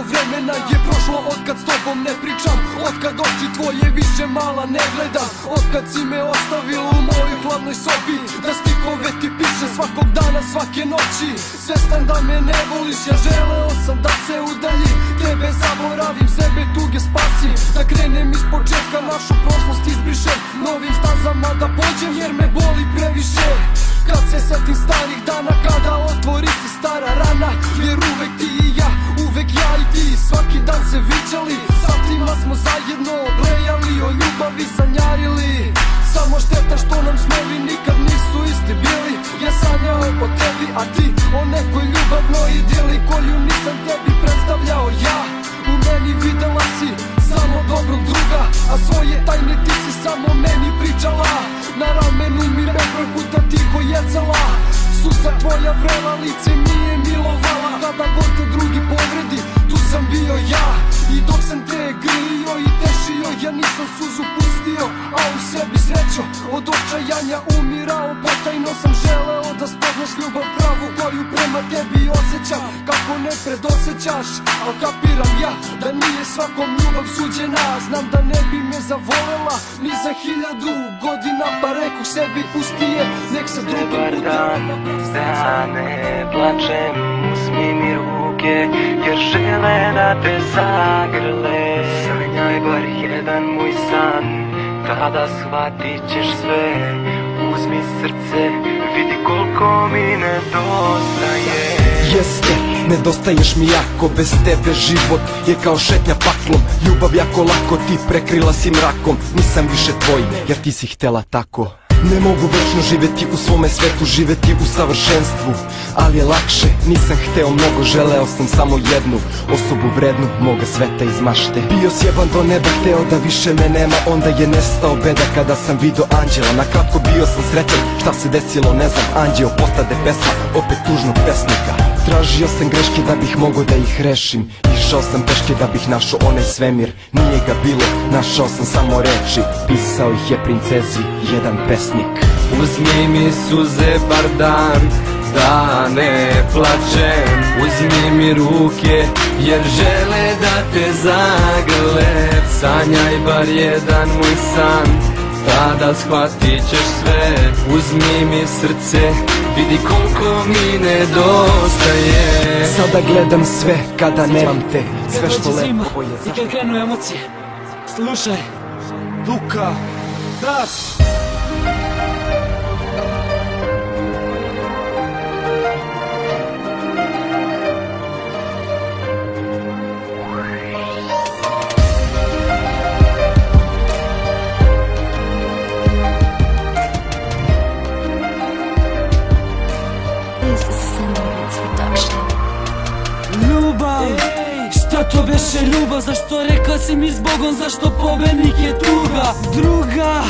vremena je prošlo otkad s tobom ne pričam, otkad oči tvoje više mala ne gledam, otkad si me ostavila u mojoj hladnoj sobi, da stihove ti piše svakog dana, svake noći. Svestan da me ne voliš, ja želeo sam da se udaljim, tebe zaboravim, sebe tuge spasim, da krenem iz početka, našu prošlost izbrišem, novim stazama da pođem jer me boli previše. Kad se setim starih dana, kada otvori se stara rana, jer uvek ti i ja, uvek ja i ti, svaki dan se viđali, satima smo zajedno grejali, o ljubavi sanjarili. Samo šteta što nam snovi nikad nisu isti bili, ja sanjao o tebi, a ti o nekoj ljubavnoj idili koju nisam tebi predstavljao ja. U meni videla si samo dobrog druga, a svoje tajne ti si samo meni pričala. Na ramenu mi nebroj puta tiho jecala, suza tvoja vrela lice mi je milovala. Kada god te drugi povredi, tu sam bio ja, i dok sam te grlio i tešio, ja nisam suzu pustio, a u sebi srećo od očajanja umirao. Potajno sam želeo da spoznaš ljubav pravu koju prema tebi osjećam. Kako ne predosećaš, al kapiram ja da nije svakom ljubav suđena. Znam da ne bi me zavolela ni za 1000 godina, pa rekoh sebi pusti je, nek se drugi puta. Da ne plačem, uzmi mi ruke, jer žele da te zagrle. Sanjaj bar jedan moj san, tada shvatit ćeš sve. Uzmi srce, vidi koliko mi nedostaje. Jeste, nedostaješ mi jako, bez tebe život je kao šetnja paklom. Ljubav jako lako ti prekrila si mrakom, nisam više tvoj jer ti si htela tako. Ne mogu večno živjeti u svome svetu, živjeti u savršenstvu, ali je lakše, nisam hteo mnogo, želeo sam samo jednu osobu vrednu moga sveta iz mašte. Bio sjeban do neba, hteo da više me nema, onda je nestao beda kada sam vidio anđela. Na kratko bio sam srećan, šta se desilo ne znam, anđeo postade pesma, opet tužnog pesnika. Tražio sam greške da bih mogao da ih rešim, išao sam peške da bih našao onaj svemir. Nije ga bilo, našao sam samo reči, pisao ih je princezi jedan pesnik. Uzmi mi suze bar dan, da ne plačem. Uzmi mi ruke, jer žele da te zagrle. Sanjaj bar jedan moj san, tada shvatit ćeš sve. Uzmi mi srce, vidi koliko mi nedostaje. Sada gledam sve kada nemam te, sve što lepo je i kad krenu emocije. Slušaj, Luka, Das. ljubav, šta to beše ljubav? Zašto rekla si mi s Bogom, zašto pobednik je tuga? Druga,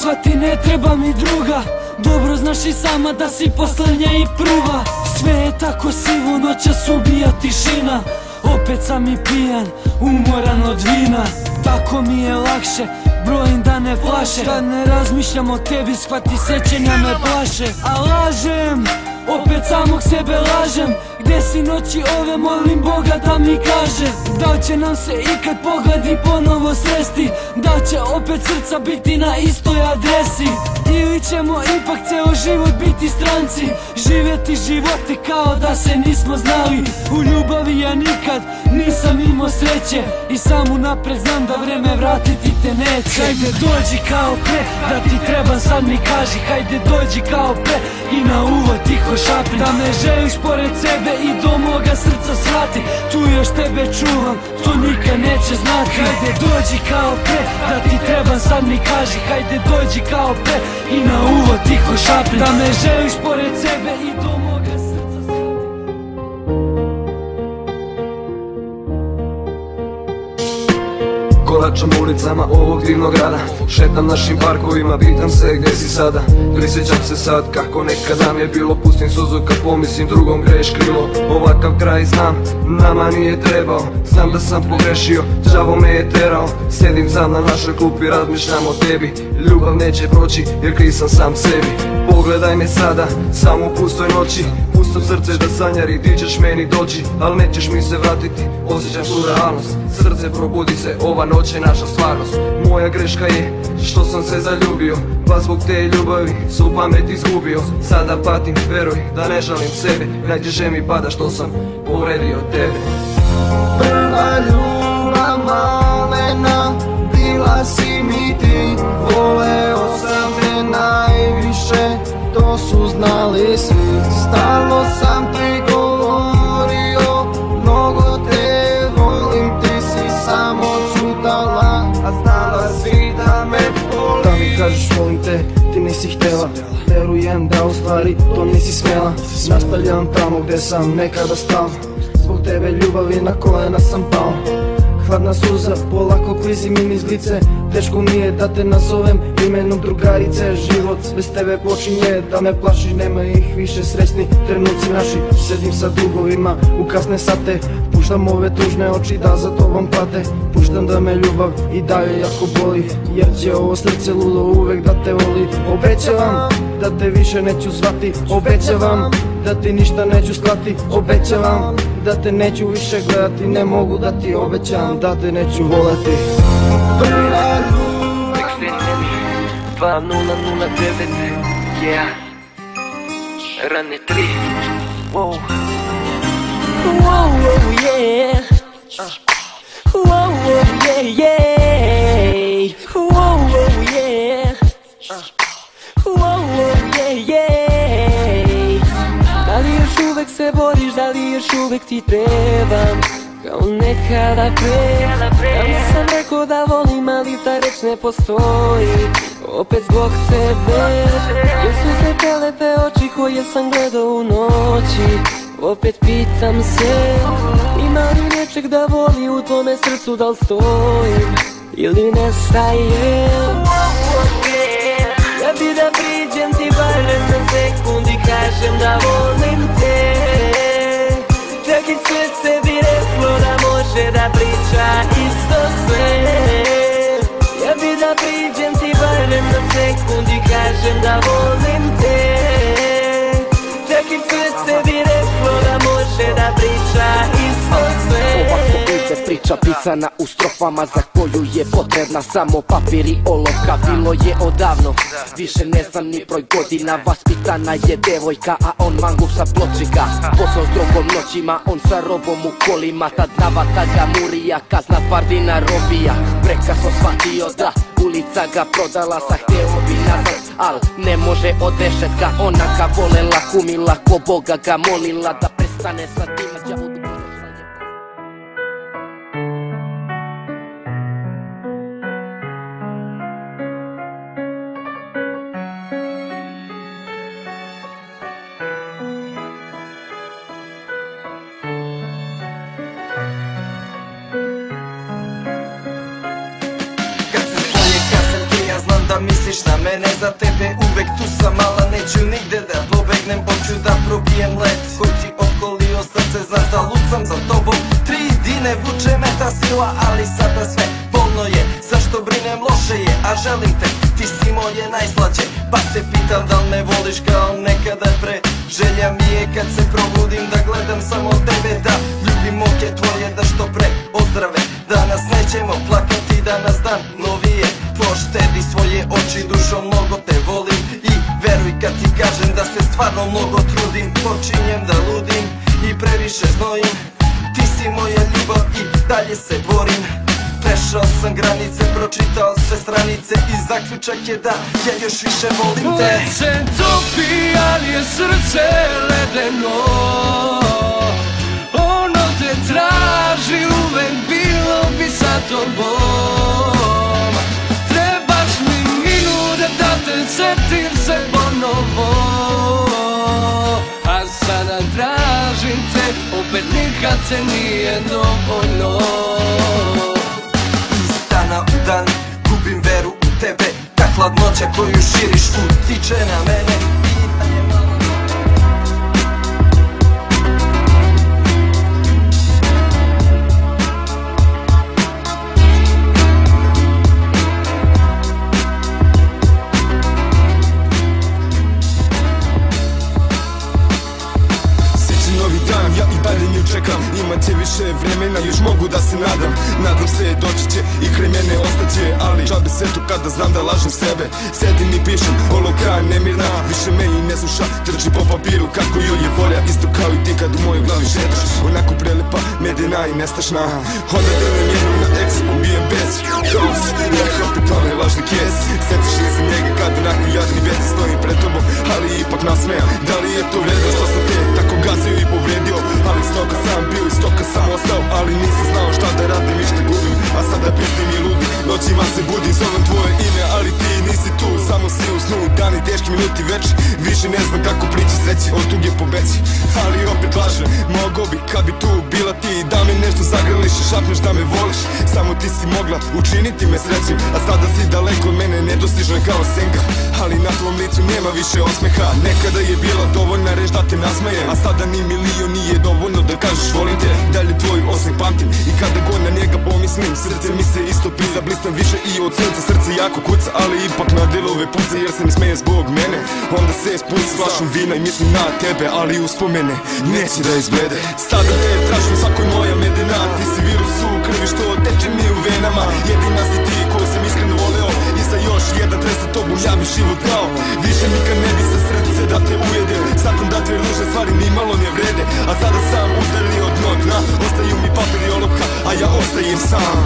sva ti ne treba mi druga, dobro znaš i sama da si poslednja i prva. Sve je tako sivo, noćas ubija tišina, opet sam i pijan, umoran od vina. Tako mi je lakše, brojim dane flaše, kad ne razmišljam o tebi, shvati sećenja me plaše. A lažem, opet samog sebe lažem, gde si noći ove, molim Boga da mi kaže da li će nam se ikad pogled i ponovo sresti, da li će opet srca biti na istoj adresi, ili ćemo ipak ceo život biti stranci, živjeti živote kao da se nismo znali. U ljubavi ja nikad nisam imao sreće i sam unapred znam da vreme vratiti te neće. Hajde dođi kao pre, da ti trebam sad mi kaži, hajde dođi kao pre i na uvod tiho šapni, da me želiš pored sebe i do moga srca svrati. Tu još tebe čuvam, to nikad neće znati. Hajde dođi kao pre, da ti trebam sad mi kaži, hajde dođi kao pre i na uvod tiho šapni, da me želiš pored sebe i do moga srca svrati. kolačam ulicama ovog divnog grada. Šetam našim parkovima, pitam se gdje si sada. Prisjećam se sad kako nekada mi je bilo. Pustim suzu kad pomislim drugom greš krilo. Ovakav kraj znam, nama nije trebao. Znam da sam pogrešio, đavo me je terao. Sedim sad na našoj klupi, razmišljam o tebi. Ljubav neće proći jer kriv sam sam sebi. Pogledaj me sada, samo u pustoj noći. Pusto srce da sanjari, ti ćeš meni doći. Al nećeš mi se vratiti, osjećam tu realnost. Srce probudi se, ova noć je naša stvarnost. Moja greška je što sam se zaljubio, pa zbog te ljubavi su pamet izgubio. Sada patim, veruj da ne žalim sebe. Najteže mi pada što sam povredio tebe. Prva ljubav malena, bila si mi ti. Voleo sam te najviše, to su znali svi. Stalno sam ti govorio, mnogo te volim. Ti si samo čutala, a znala si da me voli. Da mi kažeš volim te, ti nisi htjela. Verujem da u stvari to nisi smjela. Nastavljam tamo gdje sam nekada stao. Zbog tebe ljubavi na kolena sam pao. Hladna suza polako klizi mi niz lice. Teško mi je da te nazovem imenom drugarice. Život bez tebe počinje da me plaši. Nema ih više, srećni trenuci naši. Sedim sa dugovima u kasne sate. Puštam ove tužne oči da za tobom pate. Puštam da me ljubav i dalje jako boli, jer će ovo srce ludo uvek da te voli. Obećavam da te više neću zvati. Obećavam da ti ništa neću sklati. Obećavam da te neću više gledati. Ne mogu da ti obećam da te neću volati. Prva ljubav 2009, yeah. Rane 3, wow. Wow, yeah. Wow, yeah, yeah. Wow, yeah. Wow, yeah, yeah. Da li još uvek se boriš, da li još uvek ti trebam kao nekada pre? Da li sam rekao da volim, ali ta reč ne postoji opet zbog tebe. Jer su te te lepe oči koje sam gledao u noći. Opet pitam se, ima li nečeg da voli u tome srcu, da li stojim ili nestajem? Ja bi da priđem ti barem na sekund i kažem da volim te. Čak i srce bi reklo da može da priča isto sve. Ja bi da priđem ti barem na sekund i kažem da volim te. Čak i srce bi reklo da može da priča isto sve. Ovako ide priča pisana u strofama, za koju je potrebna samo papir i olovka. Bilo je odavno, više ne znam ni broj godina. Vaspitana je devojka, a on mangup sa pločika. Posao s drogom noćima, on sa robom u kolima. Tad navata ga murija, kazna par dinar robija. Preka sam shvatio da ulica ga prodala, sa hteo bi nazad, al ne može od rešetka. Ona ga volela, kumila, ko Boga ga molila da prestane sa tim. Da misliš na mene, za tebe uvek tu sam, ala neću nigde da pobegnem. Hoću da probijem let koji ti opkolio srce, znaš da lucam za tobom. 3 dine vuče me ta sila, ali sada sve bolno je. Zašto brinem, loše je, a želim te, ti si moje najslađe. Pa se pitam da li me voliš kao nekada pre. Želja mi je kad se probudim da gledam samo tebe, da ljubim oke tvoje, da što pre ozdrave. Danas nećemo plakati, danas dan novije. Poštedi svoje oči, dušo, mnogo te volim. I veruj kad ti kažem da se stvarno mnogo trudim. Počinjem da ludim i previše znojim. Ti si moja ljubav i dalje se borim. Prešao sam granice, pročitao sve stranice i zaključak je da ja još više volim te. Led se topi, ali je srce ledeno. Ono te traži, uvek bilo bi sa tobom. Trebaš mi minute da te setim se ponovo. A sada tražim te, opet nikad se nije dovoljno. Iz dana dan gubim veru u tebe. Ta hladnoća koju širiš utiče na mene. Ja i dalje nju čekam, imat će više vremena, još mogu da se nadam. Nadam se doći će i kraj mene ostaće, ali džabe se tu kada znam da lažem sebe. Sedim i pišem, oloka nemirna, više me i ne sluša, trči po papiru kako joj je volja. Isto kao i ti kad u mojoj glavi šetaš, onako prelepa, medena i nestašna. Onda drnem jednom na ex, ubijem bez kaos, jak opet onaj lažni kes. Sjetiš li se njega kad onako jadni vete stojim pred tobom, ali ipak nasmejam. Da li je to vredno što sam te tako gazio i povredio? Ali stoka sam bio i stoka sam ostao, ali nisam znao šta da radim i šta gubim. A sada pistim i ludim, noćima se budim, zovem tvoje ime, ali ti nisi tu. Samo si u snu, dani teški, minuti veći, više ne znam kako prići sreći, od tuge pobeći. Ali opet lažem, mogao bi kad bi tu bila ti, da mi nešto zagrliš i šapneš da me voliš. Samo ti si mogla učiniti me srećim, a sada si daleko od mene, nedostižna kao senka. Ali na tvom licu nema više osmeha. Nekada je bila dovoljna reč da te nasmejem, a sada ni milion nije dovoljno da kažeš volim te. Dalje tvoj osmeh pamtim i kada god na njega pomislim, srce mi se istopi, zablistam više i od sunca. Srce jako kuca, ali ipak na delove puca, jer se ne smeje zbog mene. Onda se spusti s flašom vina i mislim na tebe, ali uspomene neće da izblede. Sada te tražim svakoj moja medena, ti si virus u krvi što teče mi u venama. Jedina si ti koju sam iskreno voleo i za još jedan tren sa tobom ja bi život dao. Više nikad ne bi se srce da te ujede, satam da te ružne stvari ni malo ne vrede. A sada sam udario dno dna, ostaju mi papir i olovka, a ja ostajem sam.